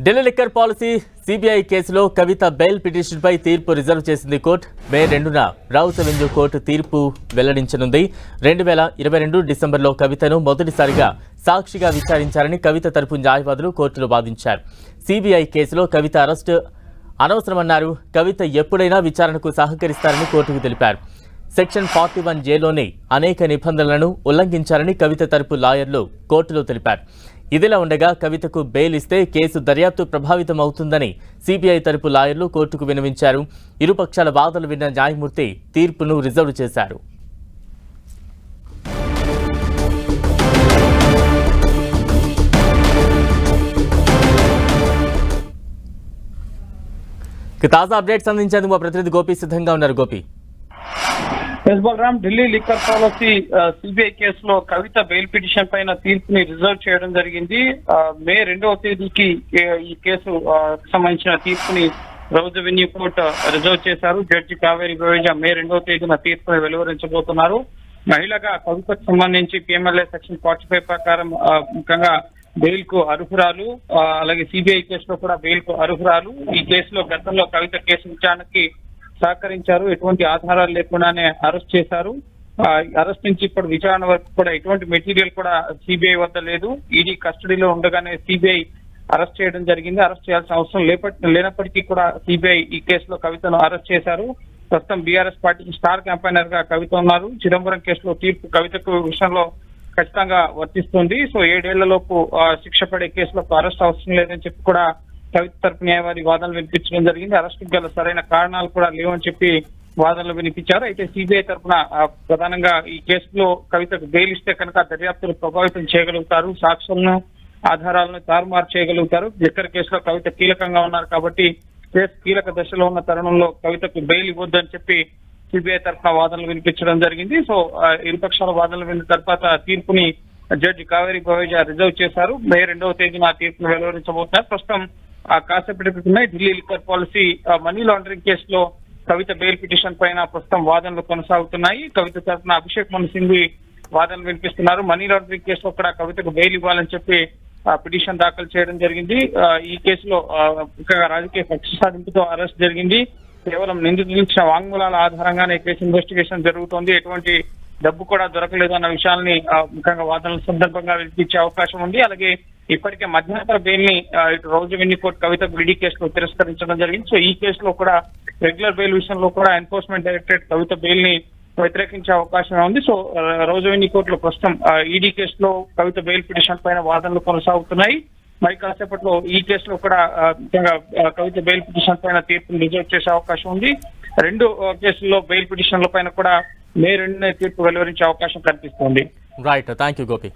Delhi liquor policy CBI కేసులో Kavitha bail పిటిషన్పై తీర్పు రిజర్వ్ చేసింది కోర్టు. మే 2న రౌస్ అవెన్యూ కోర్టు తీర్పు వెల్లడించనుంది. 2022 డిసెంబర్లో కవితను మొదటిసారిగా సాక్షిగా విచారించారని కవిత తరపు న్యాయవాదులు కోర్టులో వాదించారు. సిబిఐ కేసులో కవిత అరెస్టు అనవసరమన్నారు. కవిత ఎప్పుడైనా విచారణకు సహకరిస్తారని కోర్టుకు తెలిపారు. సెక్షన్ 41Jలోని అనేక నిబంధనలను ఉల్లంఘించారని కవిత తరపు లాయర్లు కోర్టులో తెలిపారు. ఇదిలా ఉండగా కవితకు బెయిల్ ఇస్తే కేసు దర్యాప్తు ప్రభావితం అవుతుందని సిబిఐ తరపు లాయర్లు కోర్టుకు విన్నవించారు. ఇరుపక్షాల వాదనలు విన్న న్యాయమూర్తి తీర్పును రిజర్వ్ చేశారు. తాజా అప్డేట్స్ అందించేందుకు మా ప్రతినిధి గోపి సిద్ధంగా ఉన్నారు. Gopi, Balram, Delhi liquor policy CBI కేసులో కవిత బెయిల్ పిటిషన్ పైన తీర్పుని రిజర్వ్ చేయడం జరిగింది. మే 2వ తేదీకి ఈ కేసు సంబంధించిన తీర్పుని రౌస్ అవెన్యూ కోర్టు రిజర్వ్ చేశారు. జడ్జి కావేరి బవేజా మే 2వ తేదీన తీర్పుని వెలువరించబోతున్నారు. మహిళగా కవితకు సంబంధించి పిఎంఎల్ఏ సెక్షన్ 45 ప్రకారం ముఖ్యంగా బెయిల్ కు అర్హురాలు. అలాగే సిబిఐ కేసులో కూడా బెయిల్ కు అర్హురాలు. ఈ కేసులో గతంలో కవిత కేసు విచారణకి సహకరించారు. ఎటువంటి ఆధారాలు లేకుండానే అరెస్ట్ చేశారు. అరెస్ట్ నుంచి ఇప్పుడు విచారణ వరకు కూడా ఎటువంటి మెటీరియల్ కూడా సిబిఐ వద్ద లేదు. ఈడీ కస్టడీలో ఉండగానే సిబిఐ అరెస్ట్ చేయడం జరిగింది. అరెస్ట్ చేయాల్సిన అవసరం లేనప్పటికీ కూడా సిబిఐ ఈ కేసులో కవితను అరెస్ట్ చేశారు. ప్రస్తుతం బీఆర్ఎస్ పార్టీకి స్టార్ క్యాంపైనర్ గా కవిత ఉన్నారు. చిదంబరం కేసులో తీర్పు కవితకు విషయంలో ఖచ్చితంగా వర్తిస్తుంది. సో 7 ఏళ్లలోపు శిక్ష పడే కేసులకు అరెస్ట్ అవసరం లేదని చెప్పి కూడా కవిత తరపు న్యాయవాది వాదనలు వినిపించడం జరిగింది. అరెస్టుకు గల సరైన కారణాలు కూడా లేవని చెప్పి వాదనలు వినిపించారు. అయితే సిబిఐ తరఫున ప్రధానంగా ఈ కేసులో కవితకు బెయిల్ ఇస్తే కనుక దర్యాప్తును ప్రభావితం చేయగలుగుతారు, సాక్ష్యాలను ఆధారాలను తారుమారు చేయగలుగుతారు. లిక్కర్ కేసులో కవిత కీలకంగా ఉన్నారు కాబట్టి కేసు కీలక దశలో ఉన్న తరుణంలో కవితకు బెయిల్ ఇవ్వొద్దని చెప్పి సిబిఐ తరఫున వాదనలు వినిపించడం జరిగింది. సో ఇరుపక్షాల వాదనలు విన్న తర్వాత తీర్పుని జడ్జి కావేరి బవేజా రిజర్వ్ చేశారు. మే 2వ తేదీన తీర్పును వెలువరించబోతున్నారు. ప్రస్తుతం కాసేపటి క్రితమే Delhi liquor policy money laundering కేసులో కవిత బెయిల్ పిటిషన్ పైన ప్రస్తుతం వాదనలు కొనసాగుతున్నాయి. కవిత తరఫున అభిషేక్ మను సింఘ్వి వాదనలు వినిపిస్తున్నారు. మనీ లాండరింగ్ కేసులో కూడా కవితకు బెయిల్ ఇవ్వాలని చెప్పి పిటిషన్ దాఖలు చేయడం జరిగింది. ఈ కేసులో ముఖ్యంగా రాజకీయ కక్ష సాధింపుతో అరెస్ట్ జరిగింది. కేవలం నిందితులు ఇచ్చిన వాంగ్మూలాల ఆధారంగానే కేసు ఇన్వెస్టిగేషన్ జరుగుతోంది. ఎటువంటి డబ్బు కూడా దొరకలేదు అన్న విషయాల్ని ముఖ్యంగా వాదనల సందర్భంగా వినిపించే అవకాశం ఉంది. అలాగే ఇప్పటికే మధ్యంతర బెయిల్ ని ఇటు రౌస్ అవెన్యూ కోర్టు కవితకు ఈడీ కేసులో తిరస్కరించడం జరిగింది. సో ఈ కేసులో కూడా రెగ్యులర్ బెయిల్ విషయంలో కూడా ఎన్ఫోర్స్మెంట్ డైరెక్టరేట్ కవిత బెయిల్ ని వ్యతిరేకించే అవకాశం ఉంది. సో రౌస్ అవెన్యూ కోర్టులో ప్రస్తుతం ఈడీ కేసులో కవిత బెయిల్ పిటిషన్ పైన వాదనలు కొనసాగుతున్నాయి. మరి కాసేపట్లో ఈ కేసులో కూడా ముఖ్యంగా కవిత బెయిల్ పిటిషన్ పైన తీర్పును రిజర్వ్ చేసే అవకాశం ఉంది. 2 కేసుల్లో బెయిల్ పిటిషన్ల పైన కూడా మే 2న తీర్పు వెలువరించే అవకాశం కనిపిస్తోంది. Right, thank you Gopi.